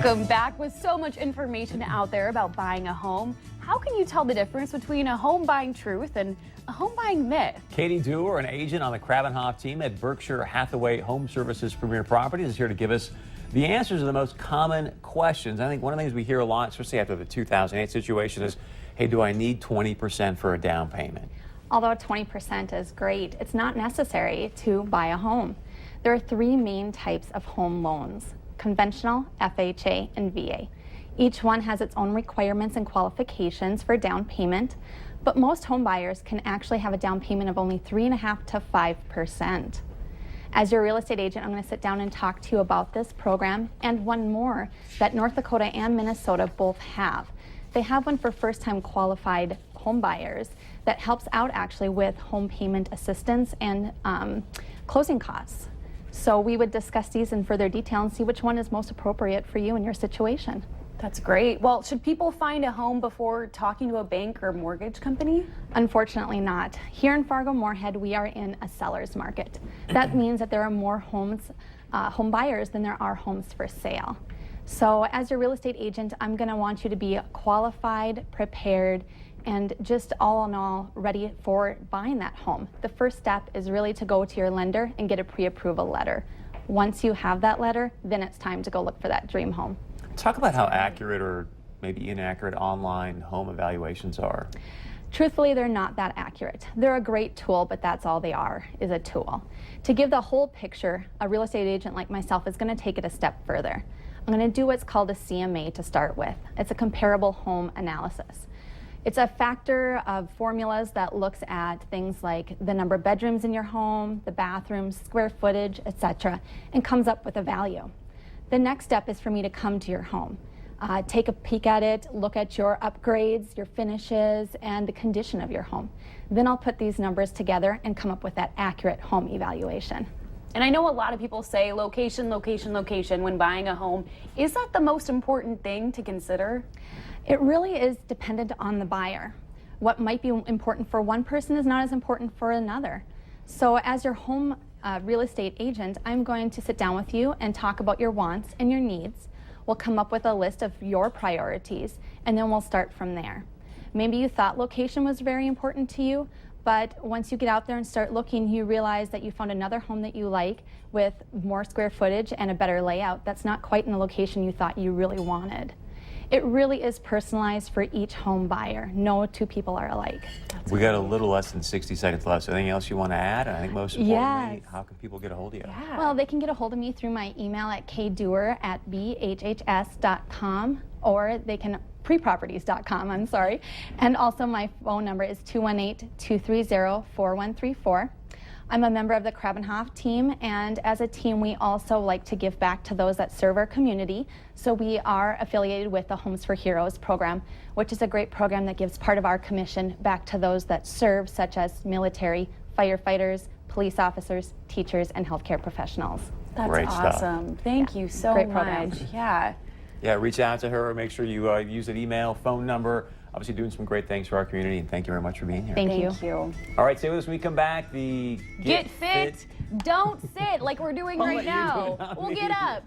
Welcome back. With so much information out there about buying a home, how can you tell the difference between a home buying truth and a home buying myth? Katie Dewar, an agent on the Krabbenhoft team at Berkshire Hathaway Home Services Premier Properties, is here to give us the answers to the most common questions. I think one of the things we hear a lot, especially after the 2008 situation, is, hey, do I need 20% for a down payment? Although 20% is great, it's not necessary to buy a home. There are three main types of home loans: conventional, FHA, and VA. Each one has its own requirements and qualifications for down payment, but most home buyers can actually have a down payment of only 3.5% to 5%. As your real estate agent, I'm going to sit down and talk to you about this program and one more that North Dakota and Minnesota both have. They have one for first-time qualified home buyers that helps out actually with home payment assistance and closing costs. So we would discuss these in further detail and see which one is most appropriate for you and your situation. That's great. Well, should people find a home before talking to a bank or mortgage company? Unfortunately not. Here in Fargo-Moorhead, we are in a seller's market. That means that there are more home buyers than there are homes for sale. So as your real estate agent, I'm going to want you to be qualified, prepared, and just all in all ready for buying that home. The first step is really to go to your lender and get a pre-approval letter. Once you have that letter, then it's time to go look for that dream home. Talk about how accurate or maybe inaccurate online home evaluations are. Truthfully, they're not that accurate. They're a great tool, but that's all they are, is a tool. To give the whole picture, a real estate agent like myself is going to take it a step further. I'm going to do what's called a CMA to start with. It's a comparable home analysis. It's a factor of formulas that looks at things like the number of bedrooms in your home, the bathrooms, square footage, etc., and comes up with a value. The next step is for me to come to your home, take a peek at it, look at your upgrades, your finishes, and the condition of your home. Then I'll put these numbers together and come up with that accurate home evaluation. And I know a lot of people say location, location, location when buying a home. Is that the most important thing to consider? It really is dependent on the buyer. What might be important for one person is not as important for another. So as your home real estate agent, I'm going to sit down with you and talk about your wants and your needs. We'll come up with a list of your priorities, and then we'll start from there. Maybe you thought location was very important to you, but once you get out there and start looking, you realize that you found another home that you like with more square footage and a better layout that's not quite in the location you thought you really wanted. It really is personalized for each home buyer. No two people are alike. We got a little less than 60 seconds left. So anything else you want to add? I think most importantly, Yes. how can people get a hold of you? Yeah. Well, they can get a hold of me through my email at kdewar@bhhs.com, or they can preproperties.com, I'm sorry. And also my phone number is 218-230-4134. I'm a member of the Krabbenhoft team, and as a team we also like to give back to those that serve our community. So we are affiliated with the Homes for Heroes program, which is a great program that gives part of our commission back to those that serve, such as military, firefighters, police officers, teachers, and healthcare professionals. That's Great stuff. awesome. Thank you so Great much. program. Yeah. Yeah, reach out to her. Make sure you use an email, phone number. Obviously doing some great things for our community, and thank you very much for being here. Thank you. Thank you. All right, stay with us when we come back. The Get fit, don't sit like we're doing I'll right let you do now. it, not We'll me. get up.